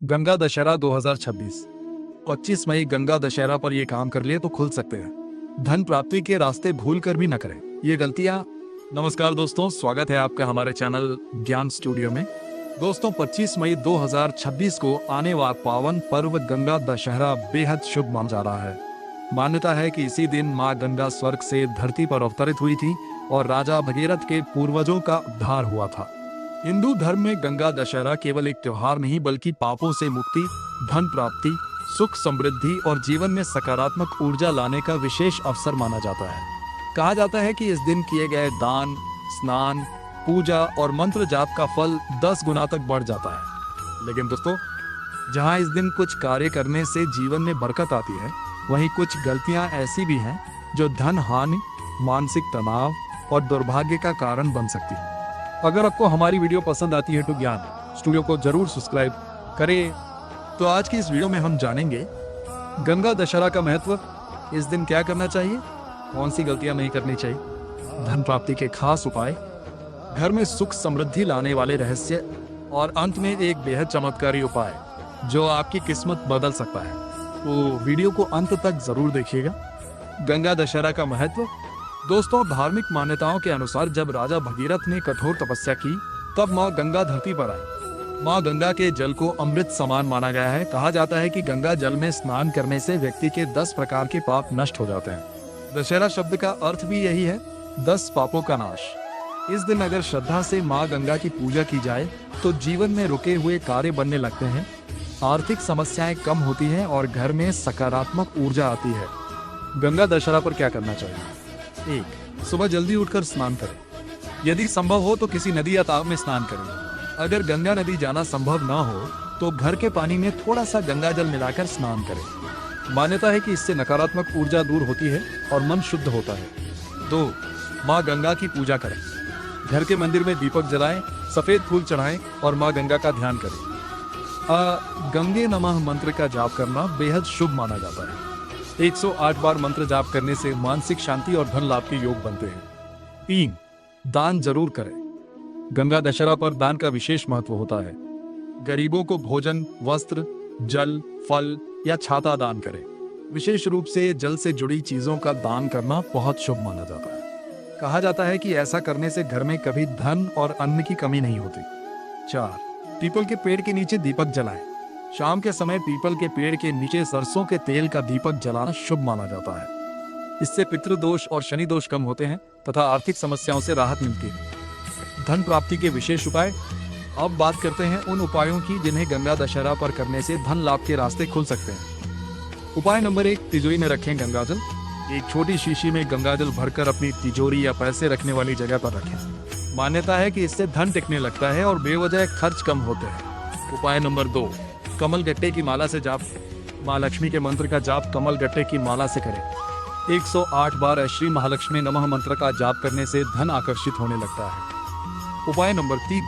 गंगा दशहरा 2026। 25 मई गंगा दशहरा पर ये काम कर लिए तो खुल सकते हैं। धन प्राप्ति के रास्ते भूल कर भी न करें ये गलतियां। नमस्कार दोस्तों, स्वागत है आपका हमारे चैनल ज्ञान स्टूडियो में। दोस्तों, 25 मई 2026 को आने वाला पावन पर्व गंगा दशहरा बेहद शुभ माना जा रहा है। मान्यता है कि इसी दिन मां गंगा स्वर्ग से धरती पर अवतरित हुई थी और राजा भगीरथ के पूर्वजों का उद्धार हुआ था। हिंदू धर्म में गंगा दशहरा केवल एक त्योहार नहीं बल्कि पापों से मुक्ति, धन प्राप्ति, सुख समृद्धि और जीवन में सकारात्मक ऊर्जा लाने का विशेष अवसर माना जाता है। कहा जाता है कि इस दिन किए गए दान, स्नान, पूजा और मंत्र जाप का फल 10 गुना तक बढ़ जाता है। लेकिन दोस्तों, जहां इस दिन कुछ कार्य करने से जीवन में बरकत आती है, वहीं कुछ गलतियां ऐसी भी हैं जो धन हानि, मानसिक तनाव और दुर्भाग्य का कारण बन सकती है। अगर आपको हमारी वीडियो पसंद आती है तो ज्ञान स्टूडियो को जरूर सब्सक्राइब करें। तो आज की इस वीडियो में हम जानेंगे गंगा दशहरा का महत्व, इस दिन क्या करना चाहिए, कौन सी गलतियां नहीं करनी चाहिए, धन प्राप्ति के खास उपाय, घर में सुख समृद्धि लाने वाले रहस्य और अंत में एक बेहद चमत्कारी उपाय जो आपकी किस्मत बदल सकता है। तो वीडियो को अंत तक जरूर देखिएगा। गंगा दशहरा का महत्व। दोस्तों, धार्मिक मान्यताओं के अनुसार जब राजा भगीरथ ने कठोर तपस्या की तब मां गंगा धरती पर आई। मां गंगा के जल को अमृत समान माना गया है। कहा जाता है कि गंगा जल में स्नान करने से व्यक्ति के 10 प्रकार के पाप नष्ट हो जाते हैं। दशहरा शब्द का अर्थ भी यही है, 10 पापों का नाश। इस दिन अगर श्रद्धा से मां गंगा की पूजा की जाए तो जीवन में रुके हुए कार्य बनने लगते हैं, आर्थिक समस्याएं कम होती हैं और घर में सकारात्मक ऊर्जा आती है। गंगा दशहरा पर क्या करना चाहिए? 1. सुबह जल्दी उठकर स्नान करें। यदि संभव हो तो किसी नदी या तालाब में स्नान करें। अगर गंगा नदी जाना संभव ना हो तो घर के पानी में थोड़ा सा गंगा जल मिलाकर स्नान करें। मान्यता है कि इससे नकारात्मक ऊर्जा दूर होती है और मन शुद्ध होता है। 2. माँ गंगा की पूजा करें। घर के मंदिर में दीपक जलाएं, सफेद फूल चढ़ाएं और माँ गंगा का ध्यान करें। गंगे नमः मंत्र का जाप करना बेहद शुभ माना जाता है। 108 बार मंत्र जाप करने से मानसिक शांति और धन लाभ के योग बनते हैं। 3. दान जरूर करें। गंगा दशहरा पर दान का विशेष महत्व होता है। गरीबों को भोजन, वस्त्र, जल, फल या छाता दान करें। विशेष रूप से जल से जुड़ी चीजों का दान करना बहुत शुभ माना जाता है। कहा जाता है कि ऐसा करने से घर में कभी धन और अन्न की कमी नहीं होती। 4. पीपल के पेड़ के नीचे दीपक जलाएं। शाम के समय पीपल के पेड़ के नीचे सरसों के तेल का दीपक जलाना शुभ माना जाता है। इससे पितृदोष और शनि दोष कम होते हैं तथा आर्थिक समस्याओं से राहत मिलती है। धन प्राप्ति के विशेष उपाय। अब बात करते हैं उन उपायों की जिन्हें गंगा दशहरा पर करने से धन लाभ के रास्ते खुल सकते हैं। उपाय नंबर 1, तिजोरी में रखें गंगाजल। एक छोटी शीशी में गंगाजल भरकर अपनी तिजोरी या पैसे रखने वाली जगह पर रखें। मान्यता है कि इससे धन टिकने लगता है और बेवजह खर्च कम होते हैं। उपाय नंबर 2, कमल गट्टे की माला से जाप। माँ लक्ष्मी के मंत्र का जाप कमल गट्टे की माला से करें। 108 बार श्री महालक्ष्मी नमः मंत्र का जाप करने से धन आकर्षित होने लगता है। उपाय नंबर 3,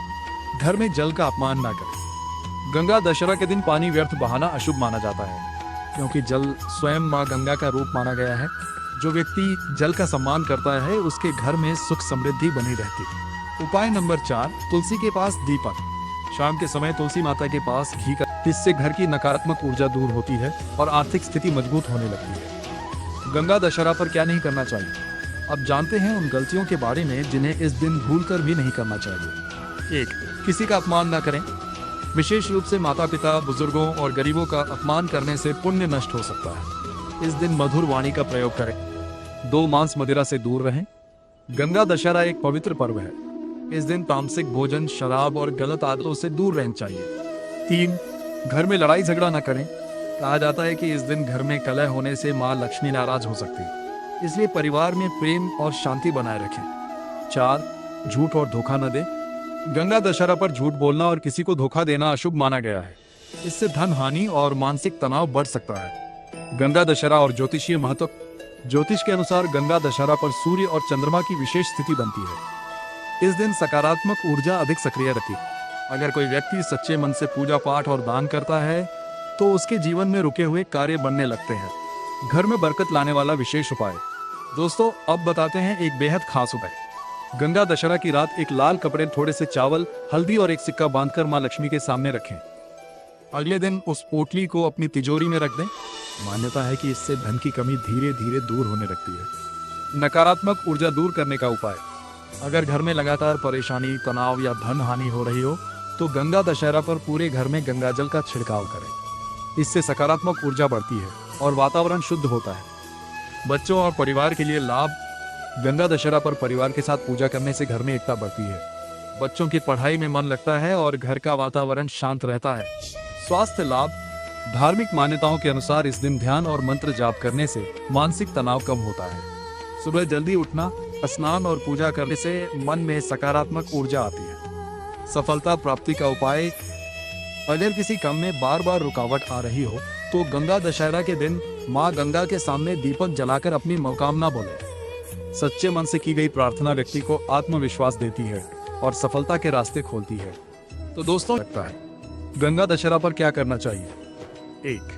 घर में जल का अपमान ना करें। गंगा दशहरा के दिन पानी व्यर्थ बहाना अशुभ माना जाता है, क्योंकि जल स्वयं माँ गंगा का रूप माना गया है। जो व्यक्ति जल का सम्मान करता है उसके घर में सुख समृद्धि बनी रहती है। उपाय नंबर 4, तुलसी के पास दीपक। शाम के समय तुलसी माता के पास घी का, इससे घर की नकारात्मक ऊर्जा दूर होती है और आर्थिक स्थिति मजबूत होने लगती है। गंगा दशहरा पर क्या नहीं करना चाहिए? अब जानते हैं उन गलतियों के बारे में जिन्हें इस दिन भूलकर भी नहीं करना चाहिए। 1. किसी का अपमान न करें। विशेष रूप से माता पिता, बुजुर्गों और गरीबों का अपमान करने से पुण्य नष्ट हो सकता है। इस दिन मधुर वाणी का प्रयोग करें। 2. मांस मदिरा से दूर रहें। गंगा दशहरा एक पवित्र पर्व है। इस दिन तामसिक भोजन, शराब और गलत आदतों से दूर रहना चाहिए। 3. घर में लड़ाई झगड़ा न करें। कहा जाता है कि इस दिन घर में कलह होने से माँ लक्ष्मी नाराज हो सकती है, इसलिए परिवार में प्रेम और शांति बनाए रखें। 4. झूठ और धोखा न दें। गंगा दशहरा पर झूठ बोलना और किसी को धोखा देना अशुभ माना गया है। इससे धन हानि और मानसिक तनाव बढ़ सकता है। गंगा दशहरा और ज्योतिषीय महत्व। ज्योतिष के अनुसार गंगा दशहरा पर सूर्य और चंद्रमा की विशेष स्थिति बनती है। इस दिन सकारात्मक ऊर्जा अधिक सक्रिय रहती है। अगर कोई व्यक्ति सच्चे मन से पूजा पाठ और दान करता है तो उसके जीवन में रुके हुए कार्य बनने लगते हैं। घर में बरकत लाने वाला विशेष उपाय। दोस्तों, अब बताते हैं एक बेहद खास उपाय। गंगा दशहरा की रात एक लाल कपड़े, थोड़े से चावल, हल्दी और एक सिक्का बांधकर मां लक्ष्मी के सामने रखें। अगले दिन उस पोटली को अपनी तिजोरी में रख दें। मान्यता है कि इससे धन की कमी धीरे धीरे दूर होने लगती है। नकारात्मक ऊर्जा दूर करने का उपाय। अगर घर में लगातार परेशानी, तनाव या धन हानि हो रही हो तो गंगा दशहरा पर पूरे घर में गंगा जल का छिड़काव करें। इससे सकारात्मक ऊर्जा बढ़ती है और वातावरण शुद्ध होता है। बच्चों और परिवार के लिए लाभ। गंगा दशहरा पर परिवार के साथ पूजा करने से घर में एकता बढ़ती है। बच्चों की पढ़ाई में मन लगता है और घर का वातावरण शांत रहता है। स्वास्थ्य लाभ। धार्मिक मान्यताओं के अनुसार इस दिन ध्यान और मंत्र जाप करने से मानसिक तनाव कम होता है। सुबह जल्दी उठना, स्नान और पूजा करने से मन में सकारात्मक ऊर्जा आती है। सफलता प्राप्ति का उपाय। अगर किसी काम में बार बार रुकावट आ रही हो तो गंगा दशहरा के दिन माँ गंगा के सामने दीपक जलाकर अपनी मनोकामना बोले। सच्चे मन से की गई प्रार्थना व्यक्ति को आत्मविश्वास देती है और सफलता के रास्ते खोलती है। तो दोस्तों, लगता है गंगा दशहरा पर क्या करना चाहिए। 1.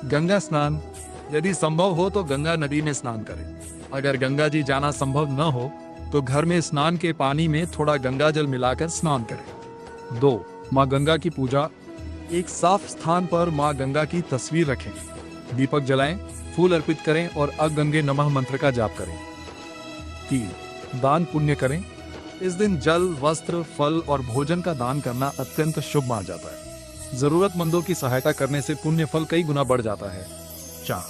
गंगा स्नान। यदि संभव हो तो गंगा नदी में स्नान करें। अगर गंगा जी जाना संभव न हो तो घर में स्नान के पानी में थोड़ा गंगा जल मिलाकर स्नान करें। 2. माँ गंगा की पूजा। एक साफ स्थान पर माँ गंगा की तस्वीर रखें, दीपक जलाएं, फूल अर्पित करें और अगंगे नमः मंत्र का जाप करें। 3. दान पुण्य करें। इस दिन जल, वस्त्र, फल और भोजन का दान करना अत्यंत शुभ माना जाता है। जरूरतमंदों की सहायता करने से पुण्य फल कई गुना बढ़ जाता है। 4.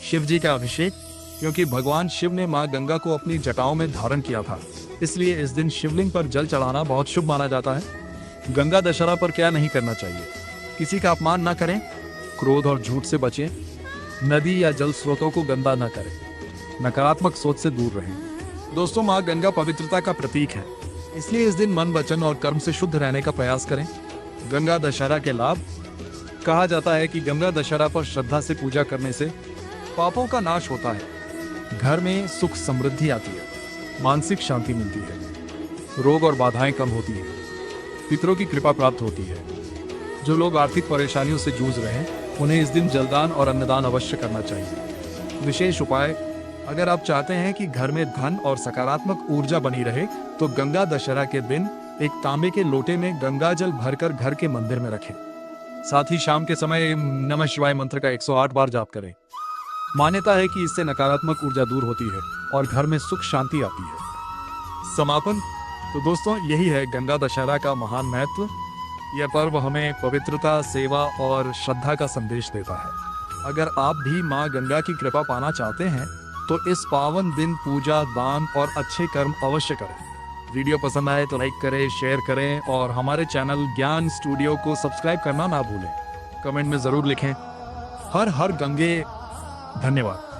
शिव जी का अभिषेक। क्योंकि भगवान शिव ने माँ गंगा को अपनी जटाओं में धारण किया था, इसलिए इस दिन शिवलिंग पर जल चढ़ाना बहुत शुभ माना जाता है। गंगा दशहरा पर क्या नहीं करना चाहिए। किसी का अपमान न करें, क्रोध और झूठ से बचें, नदी या जल स्रोतों को गंदा न करें, नकारात्मक सोच से दूर रहें। दोस्तों, माँ गंगा पवित्रता का प्रतीक है, इसलिए इस दिन मन, वचन और कर्म से शुद्ध रहने का प्रयास करें। गंगा दशहरा के लाभ। कहा जाता है कि गंगा दशहरा पर श्रद्धा से पूजा करने से पापों का नाश होता है, घर में सुख समृद्धि आती है, मानसिक शांति मिलती है, रोग और बाधाएं कम होती है, पितरों की कृपा प्राप्त होती है। जो लोग आर्थिक परेशानियों से जूझ रहे हैं उन्हें इस दिन जलदान और अन्नदान अवश्य करना चाहिए। विशेष उपाय। अगर आप चाहते हैं कि घर में धन और सकारात्मक ऊर्जा बनी रहे तो गंगा दशहरा के दिन एक तांबे के लोटे में गंगा जल भरकर घर के मंदिर में रखें। साथ ही शाम के समय नमः शिवाय मंत्र का 108 बार जाप करें। मान्यता है कि इससे नकारात्मक ऊर्जा दूर होती है और घर में सुख शांति आती है। समापन। तो दोस्तों, यही है गंगा दशहरा का महान महत्व। यह पर्व हमें पवित्रता, सेवा और श्रद्धा का संदेश देता है। अगर आप भी माँ गंगा की कृपा पाना चाहते हैं तो इस पावन दिन पूजा, दान और अच्छे कर्म अवश्य करें। वीडियो पसंद आए तो लाइक करें, शेयर करें और हमारे चैनल ज्ञान स्टूडियो को सब्सक्राइब करना ना भूलें। कमेंट में जरूर लिखें, हर हर गंगे। धन्यवाद।